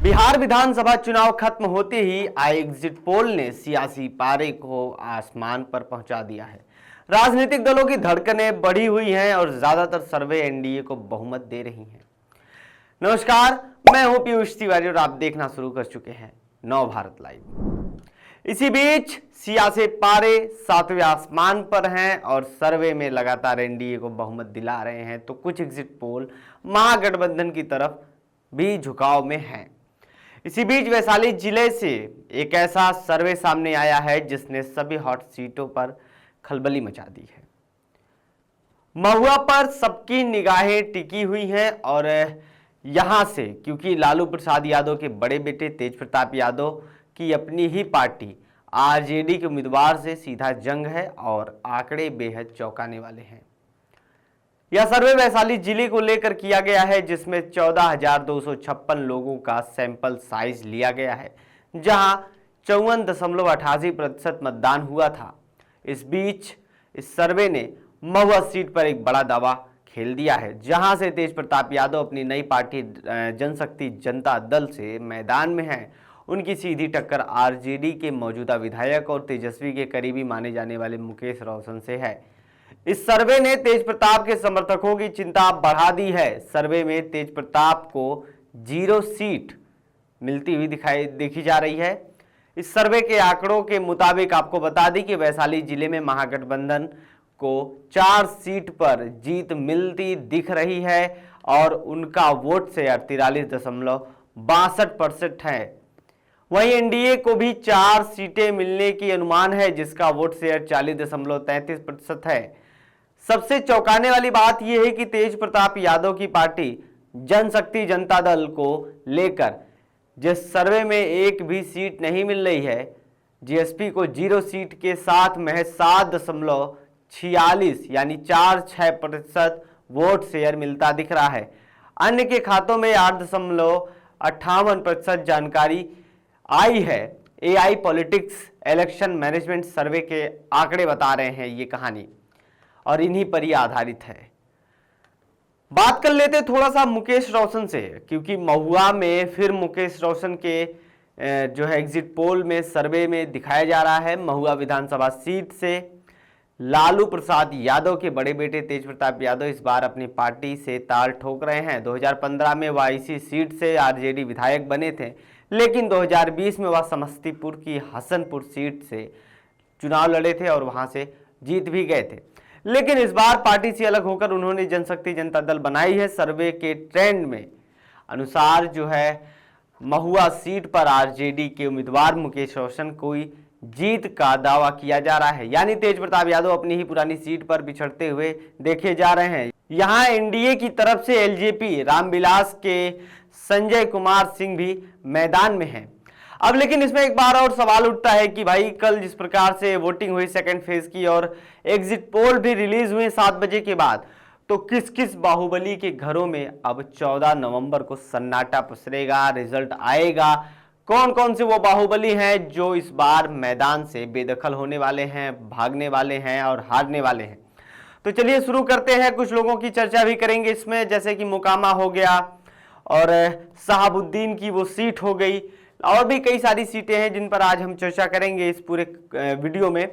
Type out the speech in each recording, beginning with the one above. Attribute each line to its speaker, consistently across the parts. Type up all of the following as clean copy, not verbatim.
Speaker 1: बिहार विधानसभा चुनाव खत्म होते ही आए एग्जिट पोल ने सियासी पारे को आसमान पर पहुंचा दिया है। राजनीतिक दलों की धड़कनें बढ़ी हुई हैं और ज्यादातर सर्वे एनडीए को बहुमत दे रही हैं। नमस्कार, मैं हूं पीयूष तिवारी और आप देखना शुरू कर चुके हैं नव भारत लाइव। इसी बीच सियासी पारे सातवें आसमान पर हैं और सर्वे में लगातार एनडीए को बहुमत दिला रहे हैं, तो कुछ एग्जिट पोल महागठबंधन की तरफ भी झुकाव में हैं। इसी बीच वैशाली जिले से एक ऐसा सर्वे सामने आया है जिसने सभी हॉट सीटों पर खलबली मचा दी है। महुआ पर सबकी निगाहें टिकी हुई हैं और यहां से क्योंकि लालू प्रसाद यादव के बड़े बेटे तेज प्रताप यादव की अपनी ही पार्टी आरजेडी के उम्मीदवार से सीधा जंग है और आंकड़े बेहद चौंकाने वाले हैं। यह सर्वे वैशाली जिले को लेकर किया गया है जिसमें 14,256 लोगों का सैंपल साइज लिया गया है, जहां 54.88% मतदान हुआ था। इस बीच इस सर्वे ने महुआ सीट पर एक बड़ा दावा खेल दिया है, जहां से तेज प्रताप यादव अपनी नई पार्टी जनशक्ति जनता दल से मैदान में हैं। उनकी सीधी टक्कर आरजेडी के मौजूदा विधायक और तेजस्वी के करीबी माने जाने वाले मुकेश रोशन से है। इस सर्वे ने तेज प्रताप के समर्थकों की चिंता बढ़ा दी है। सर्वे में तेज प्रताप को 0 सीट मिलती हुई देखी जा रही है। इस सर्वे के आंकड़ों के मुताबिक आपको बता दें कि वैशाली जिले में महागठबंधन को 4 सीट पर जीत मिलती दिख रही है और उनका वोट शेयर 43.62% है। वहीं एनडीए को भी 4 सीटें मिलने की अनुमान है, जिसका वोट शेयर 40.33% है। सबसे चौंकाने वाली बात यह है कि तेज प्रताप यादव की पार्टी जनशक्ति जनता दल को लेकर जिस सर्वे में एक भी सीट नहीं मिल रही है, जीएसपी को 0 सीट के साथ महज 7.46 यानी 4-6% वोट शेयर मिलता दिख रहा है। अन्य के खातों में 8.58% जानकारी आई है। एआई पॉलिटिक्स इलेक्शन मैनेजमेंट सर्वे के आंकड़े बता रहे हैं ये कहानी, और इन्हीं पर ही आधारित है। बात कर लेते थोड़ा सा मुकेश रोशन से, क्योंकि महुआ में फिर मुकेश रोशन के जो है एग्जिट पोल में सर्वे में दिखाया जा रहा है। महुआ विधानसभा सीट से लालू प्रसाद यादव के बड़े बेटे तेज प्रताप यादव इस बार अपनी पार्टी से ताल ठोक रहे हैं। 2015 में वह इसी सीट से आरजेडी विधायक बने थे, लेकिन 2020 में वह समस्तीपुर की हसनपुर सीट से चुनाव लड़े थे और वहां से जीत भी गए थे। लेकिन इस बार पार्टी से अलग होकर उन्होंने जनशक्ति जनता दल बनाई है। सर्वे के ट्रेंड में अनुसार जो है महुआ सीट पर आरजेडी के उम्मीदवार मुकेश रोशन को जीत का दावा किया जा रहा है, यानी तेज प्रताप यादव अपनी ही पुरानी सीट पर पिछड़ते हुए देखे जा रहे हैं। यहां एनडीए की तरफ से एलजेपी रामविलास के संजय कुमार सिंह भी मैदान में हैं। अब लेकिन इसमें एक बार और सवाल उठता है कि भाई कल जिस प्रकार से वोटिंग हुई सेकंड फेज की और एग्जिट पोल भी रिलीज हुए 7 बजे के बाद, तो किस किस बाहुबली के घरों में अब 14 नवंबर को सन्नाटा पसरेगा, रिजल्ट आएगा, कौन कौन से वो बाहुबली हैं जो इस बार मैदान से बेदखल होने वाले हैं, भागने वाले हैं और हारने वाले हैं। तो चलिए शुरू करते हैं। कुछ लोगों की चर्चा भी करेंगे इसमें, जैसे कि मोकामा हो गया और शहाबुद्दीन की वो सीट हो गई, और भी कई सारी सीटें हैं जिन पर आज हम चर्चा करेंगे इस पूरे वीडियो में।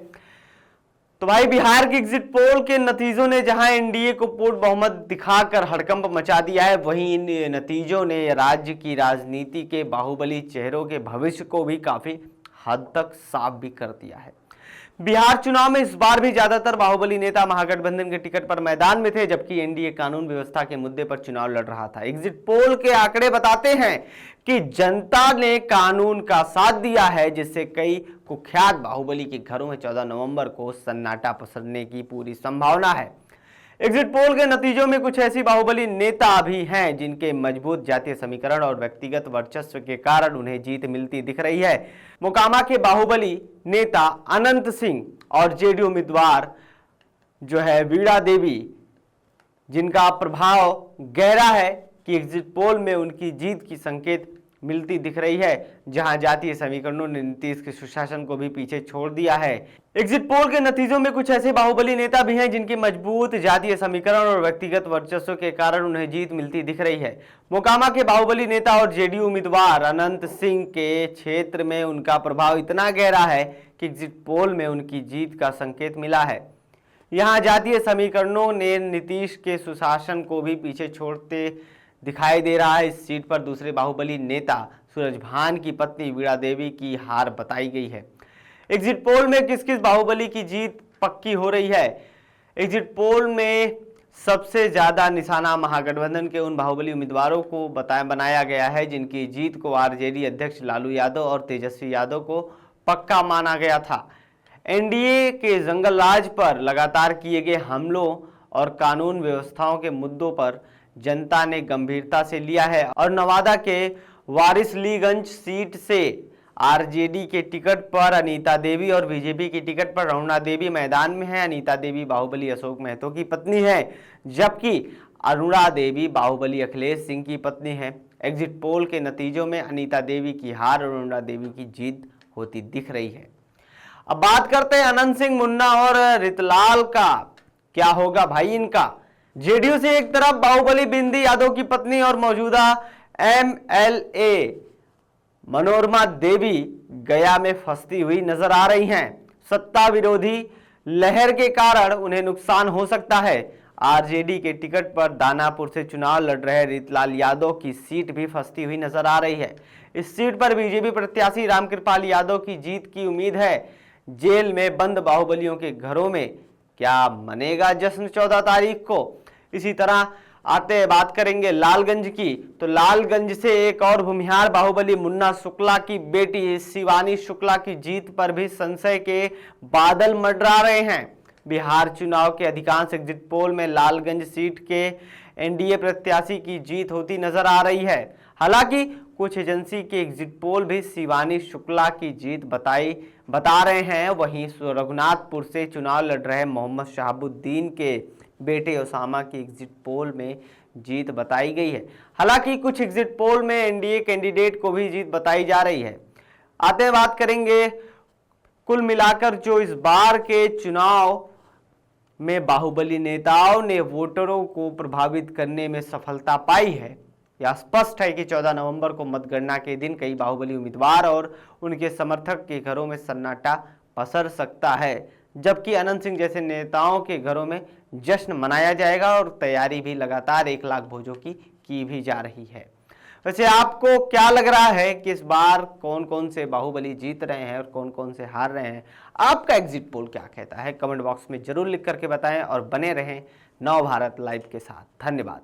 Speaker 1: तो भाई बिहार के एग्जिट पोल के नतीजों ने जहां एनडीए को पूर्ण बहुमत दिखाकर हड़कंप मचा दिया है, वहीं इन नतीजों ने राज्य की राजनीति के बाहुबली चेहरों के भविष्य को भी काफी हद तक साफ भी कर दिया है। बिहार चुनाव में इस बार भी ज्यादातर बाहुबली नेता महागठबंधन के टिकट पर मैदान में थे, जबकि एनडीए कानून व्यवस्था के मुद्दे पर चुनाव लड़ रहा था। एग्जिट पोल के आंकड़े बताते हैं कि जनता ने कानून का साथ दिया है, जिससे कई कुख्यात बाहुबली के घरों में 14 नवंबर को सन्नाटा पसरने की पूरी संभावना है। एग्जिट पोल के नतीजों में कुछ ऐसी बाहुबली नेता भी हैं जिनके मजबूत जातीय समीकरण और व्यक्तिगत वर्चस्व के कारण उन्हें जीत मिलती दिख रही है। मोकामा के बाहुबली नेता अनंत सिंह और जेडीयू उम्मीदवार जो है वीणा देवी, जिनका प्रभाव गहरा है कि एग्जिट पोल में उनकी जीत की संकेत मिलती दिख रही है, जहां जातीय समीकरणों ने नीतीश के सुशासन को भी पीछे छोड़ दिया है। एग्जिट पोल के नतीजों में कुछ ऐसे बाहुबली नेता भी हैं जिनकी मजबूत जातीय समीकरण और व्यक्तिगत वर्चस्व के कारण उन्हें जीत मिलती दिख रही है। मोकामा के बाहुबली नेता और जेडीयू उम्मीदवार अनंत सिंह के क्षेत्र में उनका प्रभाव इतना गहरा है कि एग्जिट पोल में उनकी जीत का संकेत मिला है। यहां जातीय समीकरणों ने नीतीश के सुशासन को भी पीछे छोड़ते दिखाई दे रहा है। इस सीट पर दूसरे बाहुबली नेता सूरजभान की पत्नी वीणा देवी की हार बताई गई है। एग्जिट पोल में किस किस बाहुबली की जीत पक्की हो रही है? एग्जिट पोल में सबसे ज्यादा निशाना महागठबंधन के उन बाहुबली उम्मीदवारों को बनाया गया है जिनकी जीत को आरजेडी अध्यक्ष लालू यादव और तेजस्वी यादव को पक्का माना गया था। एनडीए के जंगल राज पर लगातार किए गए हमलों और कानून व्यवस्थाओं के मुद्दों पर जनता ने गंभीरता से लिया है और नवादा के वारिसलीगंज सीट से आरजेडी के टिकट पर अनीता देवी और बीजेपी की टिकट पर अरुणा देवी मैदान में है। अनीता देवी बाहुबली अशोक महतो की पत्नी है, जबकि अरुणा देवी बाहुबली अखिलेश सिंह की पत्नी है। एग्जिट पोल के नतीजों में अनीता देवी की हार और अरुणा देवी की जीत होती दिख रही है। अब बात करते हैं अनंत सिंह मुन्ना और रितलाल का, क्या होगा भाई इनका? जेडीयू से एक तरफ बाहुबली बिंदी यादव की पत्नी और मौजूदा एमएलए मनोरमा देवी गया में फंसती हुई नजर आ रही हैं। सत्ता विरोधी लहर के कारण उन्हें नुकसान हो सकता है। आरजेडी के टिकट पर दानापुर से चुनाव लड़ रहे रितलाल यादव की सीट भी फंसती हुई नजर आ रही है। इस सीट पर बीजेपी प्रत्याशी रामकृपाल यादव की जीत की उम्मीद है। जेल में बंद बाहुबलियों के घरों में क्या मनेगा जश्न 14 तारीख को? इसी तरह आते बात करेंगे लालगंज की, तो लालगंज से एक और भूमिहार बाहुबली मुन्ना शुक्ला की बेटी शिवानी शुक्ला की जीत पर भी संशय के बादल मंडरा रहे हैं। बिहार चुनाव के अधिकांश एग्जिट पोल में लालगंज सीट के एनडीए प्रत्याशी की जीत होती नजर आ रही है। हालांकि कुछ एजेंसी के एग्जिट पोल भी शिवानी शुक्ला की जीत बता रहे हैं। वहीं रघुनाथपुर से चुनाव लड़ रहे मोहम्मद शहाबुद्दीन के बेटे ओसामा की एग्जिट पोल में जीत बताई गई है। हालांकि कुछ एग्जिट पोल में एनडीए कैंडिडेट को भी जीत बताई जा रही है। आते बात करेंगे कुल मिलाकर जो इस बार के चुनाव में बाहुबली नेताओं ने वोटरों को प्रभावित करने में सफलता पाई है। यह स्पष्ट है कि 14 नवंबर को मतगणना के दिन कई बाहुबली उम्मीदवार और उनके समर्थक के घरों में सन्नाटा पसर सकता है, जबकि अनंत सिंह जैसे नेताओं के घरों में जश्न मनाया जाएगा और तैयारी भी लगातार 1 लाख भोजों की भी जा रही है। वैसे आपको क्या लग रहा है कि इस बार कौन कौन से बाहुबली जीत रहे हैं और कौन कौन से हार रहे हैं? आपका एग्जिट पोल क्या कहता है? कमेंट बॉक्स में जरूर लिख करके बताएं और बने रहें नव भारत लाइव के साथ। धन्यवाद।